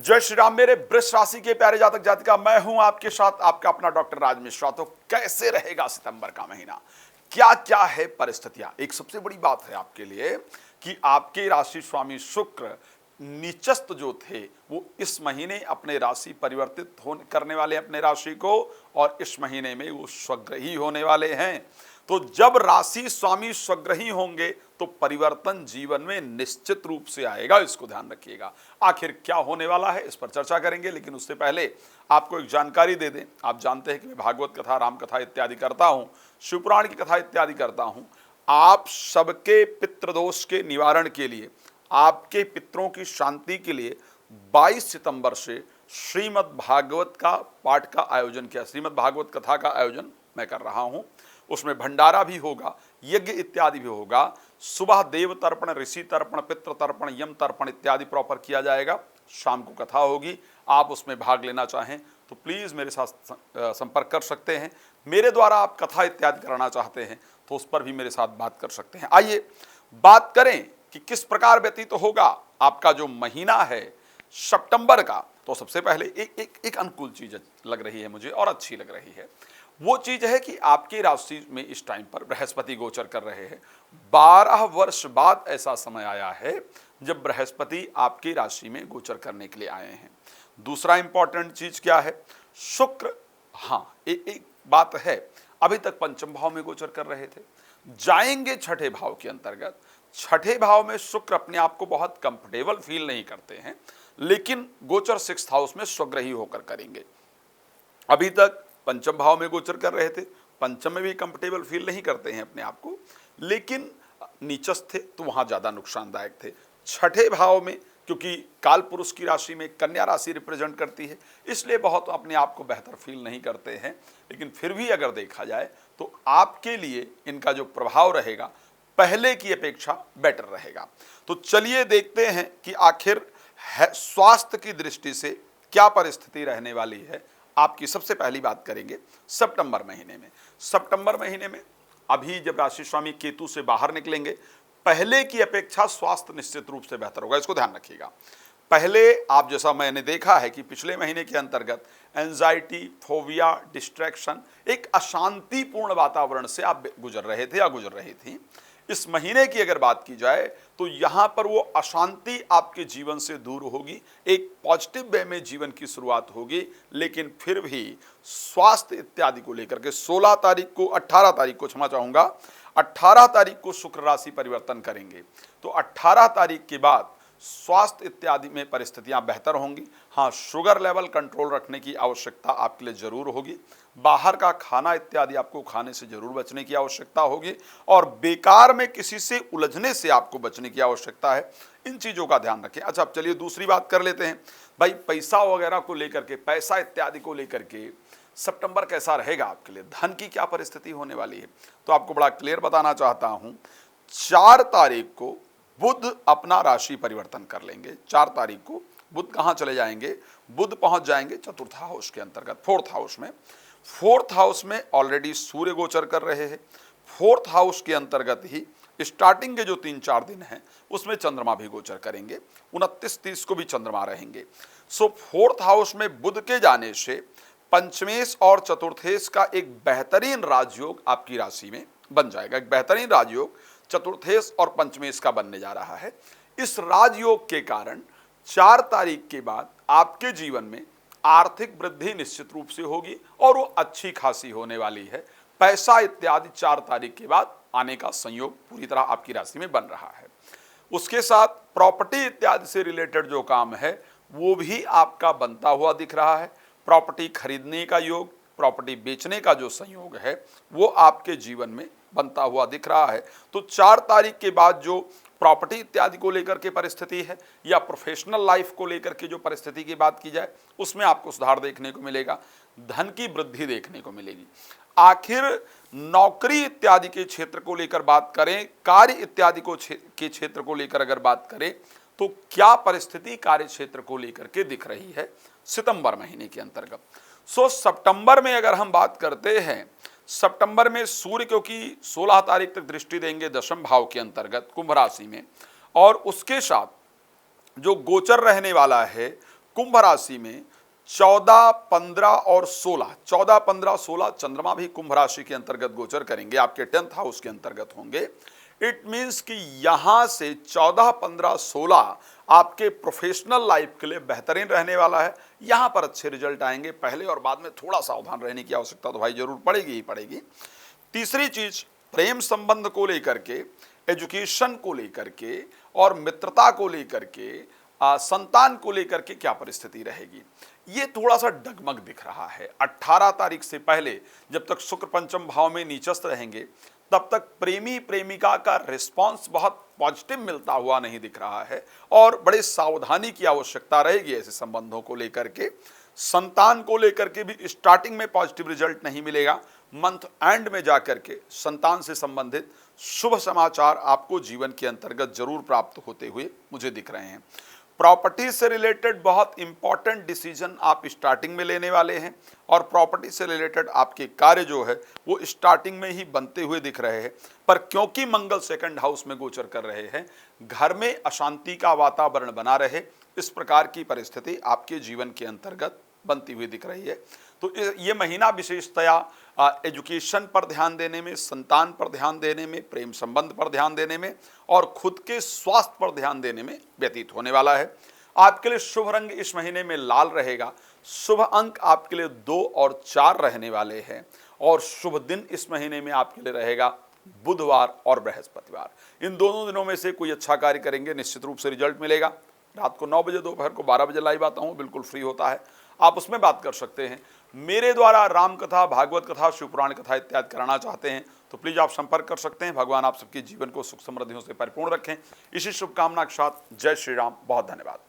जय श्री राम। मेरे वृष राशि के प्यारे जातक जातिका, मैं हूं आपके साथ आपका अपना डॉक्टर राज मिश्रा। तो कैसे रहेगा सितंबर का महीना, क्या क्या है परिस्थितियां। एक सबसे बड़ी बात है आपके लिए कि आपके राशि स्वामी शुक्र नीचस्थ जो थे वो इस महीने अपने राशि परिवर्तित करने वाले अपने राशि को, और इस महीने में वो स्वग्रही होने वाले हैं। तो जब राशि स्वामी स्वग्रही होंगे तो परिवर्तन जीवन में निश्चित रूप से आएगा, इसको ध्यान रखिएगा। आखिर क्या होने वाला है इस पर चर्चा करेंगे, लेकिन उससे पहले आपको एक जानकारी दे दें। आप जानते हैं कि मैं भागवत कथा, राम कथा इत्यादि करता हूं, शिवपुराण की कथा इत्यादि करता हूं। आप सबके पितृदोष के निवारण के लिए, आपके पितरों की शांति के लिए 22 सितंबर से श्रीमद् भागवत का पाठ का आयोजन किया। श्रीमद् भागवत कथा का आयोजन मैं कर रहा हूं। उसमें भंडारा भी होगा, यज्ञ इत्यादि भी होगा। सुबह देव तर्पण, ऋषि तर्पण, पितृ तर्पण, यम तर्पण इत्यादि प्रॉपर किया जाएगा। शाम को कथा होगी। आप उसमें भाग लेना चाहें तो प्लीज़ मेरे साथ संपर्क कर सकते हैं। मेरे द्वारा आप कथा इत्यादि कराना चाहते हैं तो उस पर भी मेरे साथ बात कर सकते हैं। आइए बात करें कि किस प्रकार व्यतीत होगा आपका जो महीना है सितंबर का। तो सबसे पहले एक अनुकूल चीज लग रही है मुझे और अच्छी लग रही है। वो चीज है कि आपकी राशि में इस टाइम पर बृहस्पति गोचर कर रहे हैं। 12 वर्ष बाद ऐसा समय आया है जब बृहस्पति आपकी राशि में गोचर करने के लिए आए हैं। दूसरा इंपॉर्टेंट चीज क्या है, शुक्र, हाँ एक बात है, अभी तक पंचम भाव में गोचर कर रहे थे, जाएंगे छठे भाव के अंतर्गत। छठे भाव में शुक्र अपने आप को बहुत कंफर्टेबल फील नहीं करते हैं, लेकिन गोचर 6th हाउस में स्वग्रही होकर करेंगे। अभी तक पंचम भाव में गोचर कर रहे थे, पंचम में भी कंफर्टेबल फील नहीं करते हैं अपने आप को, लेकिन नीचस्थ थे तो वहां ज्यादा नुकसानदायक थे। छठे भाव में, क्योंकि काल पुरुष की राशि में कन्या राशि रिप्रेजेंट करती है, इसलिए बहुत अपने आप को बेहतर फील नहीं करते हैं। लेकिन फिर भी अगर देखा जाए तो आपके लिए इनका जो प्रभाव रहेगा पहले की अपेक्षा बेटर रहेगा। तो चलिए देखते हैं कि आखिर स्वास्थ्य की दृष्टि से क्या परिस्थिति रहने वाली है आपकी। सबसे पहली बात करेंगे सितंबर महीने में। सितंबर महीने में अभी जब राशि स्वामी केतु से बाहर निकलेंगे, पहले की अपेक्षा स्वास्थ्य निश्चित रूप से बेहतर होगा, इसको ध्यान रखिएगा। पहले आप, जैसा मैंने देखा है कि पिछले महीने के अंतर्गत एंजाइटी, फोबिया, डिस्ट्रैक्शन, एक अशांतिपूर्ण वातावरण से आप गुजर रहे थे या गुजर रही थी। इस महीने की अगर बात की जाए तो यहां पर वो अशांति आपके जीवन से दूर होगी, एक पॉजिटिव वे में जीवन की शुरुआत होगी। लेकिन फिर भी स्वास्थ्य इत्यादि को लेकर के 18 तारीख को क्षमा चाहूंगा, 18 तारीख को शुक्र राशि परिवर्तन करेंगे। तो 18 तारीख के बाद स्वास्थ्य इत्यादि में परिस्थितियां बेहतर होंगी। हाँ, शुगर लेवल कंट्रोल रखने की आवश्यकता आपके लिए जरूर होगी। बाहर का खाना इत्यादि आपको खाने से जरूर बचने की आवश्यकता होगी, और बेकार में किसी से उलझने से आपको बचने की आवश्यकता है। इन चीज़ों का ध्यान रखें। अच्छा, अब चलिए दूसरी बात कर लेते हैं। भाई, पैसा वगैरह को लेकर के, पैसा इत्यादि को लेकर के सितंबर कैसा रहेगा आपके लिए, धन की क्या परिस्थिति होने वाली है, तो आपको बड़ा क्लियर बताना चाहता हूँ। 4 तारीख को बुध अपना राशि परिवर्तन कर लेंगे। 4 तारीख को बुध कहाँ चले जाएंगे, बुध पहुंच जाएंगे 4th हाउस के अंतर्गत, 4th हाउस में। 4th हाउस में ऑलरेडी सूर्य गोचर कर रहे हैं। 4th हाउस के अंतर्गत ही स्टार्टिंग के जो 3-4 दिन हैं उसमें चंद्रमा भी गोचर करेंगे। 29-30 को भी चंद्रमा रहेंगे। सो 4th हाउस में बुध के जाने से पंचमेश और चतुर्थेश का एक बेहतरीन राजयोग आपकी राशि में बन जाएगा। एक बेहतरीन राजयोग चतुर्थेश और पंचमेश का बनने जा रहा है। इस राजयोग के कारण 4 तारीख के बाद आपके जीवन में आर्थिक वृद्धि निश्चित रूप से होगी, और वो अच्छी खासी होने वाली है। पैसा इत्यादि 4 तारीख के बाद आने का संयोग पूरी तरह आपकी राशि में बन रहा है। उसके साथ प्रॉपर्टी इत्यादि से रिलेटेड जो काम है वो भी आपका बनता हुआ दिख रहा है। प्रॉपर्टी खरीदने का योग, प्रॉपर्टी बेचने का जो संयोग है वो आपके जीवन में बनता हुआ दिख रहा है। तो 4 तारीख के बाद जो प्रॉपर्टी इत्यादि को लेकर के परिस्थिति है, या प्रोफेशनल लाइफ को लेकर के जो परिस्थिति की बात की जाए, उसमें आपको सुधार देखने को मिलेगा, धन की वृद्धि देखने को मिलेगी। आखिर नौकरी इत्यादि के क्षेत्र को लेकर बात करें, कार्य इत्यादि के क्षेत्र को लेकर अगर बात करें, तो क्या परिस्थिति कार्य क्षेत्र को लेकर के दिख रही है सितंबर महीने के अंतर्गत। सितंबर में अगर हम बात करते हैं, सितंबर में सूर्य क्योंकि 16 तारीख तक दृष्टि देंगे 10वें भाव के अंतर्गत कुंभ राशि में, और उसके साथ जो गोचर रहने वाला है कुंभ राशि में 14, 15 और 16, 14, 15, 16 चंद्रमा भी कुंभ राशि के अंतर्गत गोचर करेंगे, आपके 10th हाउस के अंतर्गत होंगे। इट मीन्स कि यहां से 14, 15, 16 आपके प्रोफेशनल लाइफ के लिए बेहतरीन रहने वाला है। यहां पर अच्छे रिजल्ट आएंगे। पहले और बाद में थोड़ा सावधान रहने की आवश्यकता तो भाई जरूर पड़ेगी ही पड़ेगी। तीसरी चीज, प्रेम संबंध को लेकर के, एजुकेशन को लेकर के और मित्रता को लेकर के, संतान को लेकर के क्या परिस्थिति रहेगी, ये थोड़ा सा डगमग दिख रहा है। 18 तारीख से पहले जब तक शुक्र पंचम भाव में नीचस्थ रहेंगे तब तक प्रेमी प्रेमिका का रिस्पांस बहुत पॉजिटिव मिलता हुआ नहीं दिख रहा है और बड़े सावधानी की आवश्यकता रहेगी ऐसे संबंधों को लेकर के। संतान को लेकर के भी स्टार्टिंग में पॉजिटिव रिजल्ट नहीं मिलेगा। मंथ एंड में जाकर के संतान से संबंधित शुभ समाचार आपको जीवन के अंतर्गत जरूर प्राप्त होते हुए मुझे दिख रहे हैं। प्रॉपर्टी से रिलेटेड बहुत इंपॉर्टेंट डिसीजन आप स्टार्टिंग में लेने वाले हैं और प्रॉपर्टी से रिलेटेड आपके कार्य जो है वो स्टार्टिंग में ही बनते हुए दिख रहे हैं। पर क्योंकि मंगल सेकंड हाउस में गोचर कर रहे हैं, घर में अशांति का वातावरण बना रहे, इस प्रकार की परिस्थिति आपके जीवन के अंतर्गत बनती हुई दिख रही है। तो ये महीना विशेषतया एजुकेशन पर ध्यान देने में, संतान पर ध्यान देने में, प्रेम संबंध पर ध्यान देने में और खुद के स्वास्थ्य पर ध्यान देने में व्यतीत होने वाला है। आपके लिए शुभ रंग इस महीने में लाल रहेगा। शुभ अंक आपके लिए 2 और 4 रहने वाले हैं और शुभ दिन इस महीने में आपके लिए रहेगा बुधवार और बृहस्पतिवार। इन दोनों दिनों में से कोई अच्छा कार्य करेंगे, निश्चित रूप से रिजल्ट मिलेगा। रात को 9 बजे, दोपहर को 12 बजे लाइव आता हूँ, बिल्कुल फ्री होता है, आप उसमें बात कर सकते हैं। मेरे द्वारा राम कथा, भागवत कथा, शिव पुराण कथा इत्यादि कराना चाहते हैं तो प्लीज आप संपर्क कर सकते हैं। भगवान आप सबके जीवन को सुख समृद्धियों से परिपूर्ण रखें। इसी शुभकामना के साथ जय श्री राम। बहुत धन्यवाद।